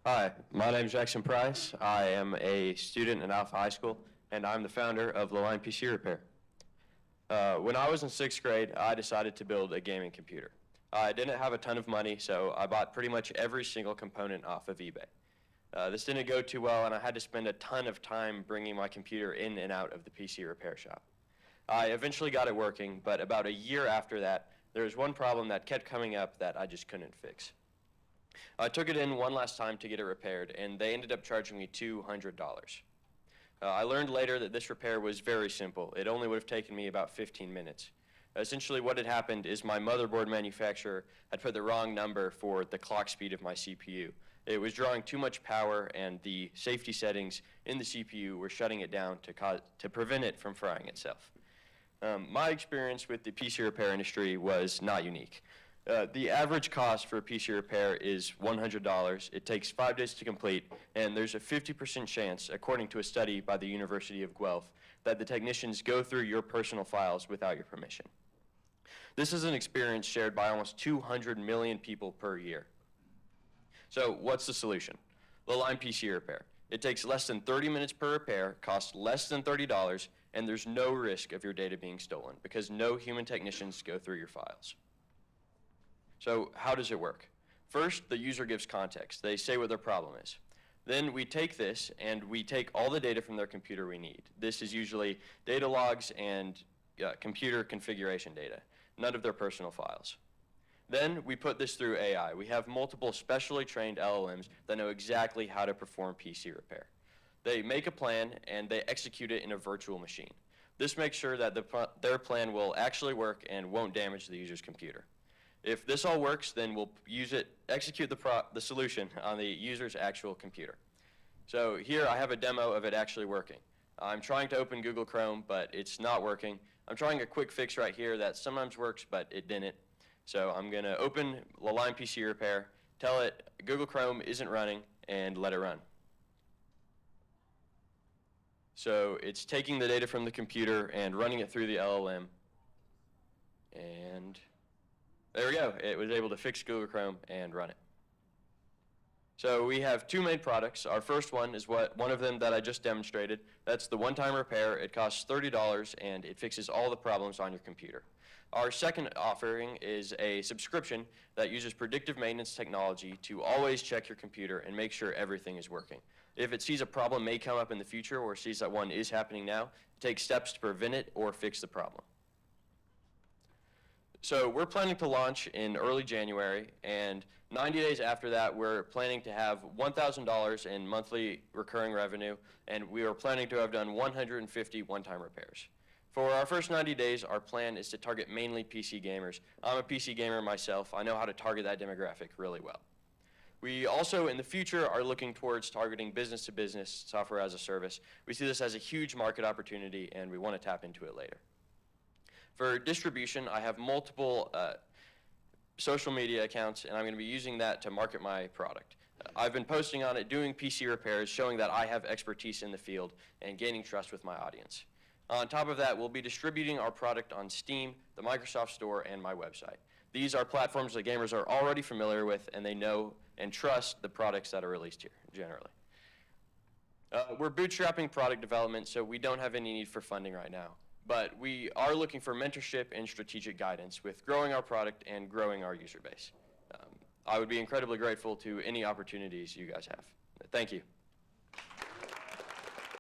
Hi, my name is Jackson Price. I am a student in Alpha High School, and I'm the founder of Llime PC Repair. When I was in 6th grade, I decided to build a gaming computer. I didn't have a ton of money, so I bought pretty much every single component off of eBay. This didn't go too well, and I had to spend a ton of time bringing my computer in and out of the PC repair shop. I eventually got it working, but about a year after that, there was one problem that kept coming up that I just couldn't fix. I took it in one last time to get it repaired, and they ended up charging me $200. I learned later that this repair was very simple. It only would have taken me about 15 minutes. Essentially what had happened is my motherboard manufacturer had put the wrong number for the clock speed of my CPU. It was drawing too much power, and the safety settings in the CPU were shutting it down to prevent it from frying itself. My experience with the PC repair industry was not unique. The average cost for a PC repair is $100. It takes 5 days to complete, and there's a 50% chance, according to a study by the University of Guelph, that the technicians go through your personal files without your permission. This is an experience shared by almost 200 million people per year. So what's the solution? Llime PC Repair. It takes less than 30 minutes per repair, costs less than $30, and there's no risk of your data being stolen because no human technicians go through your files. So how does it work? First, the user gives context. They say what their problem is. Then we take this and we take all the data from their computer we need. This is usually data logs and computer configuration data, none of their personal files. Then we put this through AI. We have multiple specially trained LLMs that know exactly how to perform PC repair. They make a plan and they execute it in a virtual machine. This makes sure that their plan will actually work and won't damage the user's computer. If this all works, then we'll execute the solution on the user's actual computer. So here I have a demo of it actually working. I'm trying to open Google Chrome, but it's not working. I'm trying a quick fix right here that sometimes works, but it didn't. So I'm going to open Llime PC Repair, tell it Google Chrome isn't running, and let it run. So it's taking the data from the computer and running it through the LLM, and there we go. It was able to fix Google Chrome and run it. So we have two main products. Our first one is one of them that I just demonstrated. That's the one-time repair. It costs $30 and it fixes all the problems on your computer. Our second offering is a subscription that uses predictive maintenance technology to always check your computer and make sure everything is working. If it sees a problem may come up in the future or sees that one is happening now, it takes steps to prevent it or fix the problem. So we're planning to launch in early January, and 90 days after that, we're planning to have $1,000 in monthly recurring revenue, and we are planning to have done 150 one-time repairs. For our first 90 days, our plan is to target mainly PC gamers. I'm a PC gamer myself. I know how to target that demographic really well. We also, in the future, are looking towards targeting business-to-business software as a service. We see this as a huge market opportunity, and we want to tap into it later. For distribution, I have multiple social media accounts, and I'm going to be using that to market my product. I've been posting on it, doing PC repairs, showing that I have expertise in the field, and gaining trust with my audience. On top of that, we'll be distributing our product on Steam, the Microsoft Store, and my website. These are platforms that gamers are already familiar with, and they know and trust the products that are released here, generally. We're bootstrapping product development, so we don't have any need for funding right now. But we are looking for mentorship and strategic guidance with growing our product and growing our user base. I would be incredibly grateful to any opportunities you guys have. Thank you.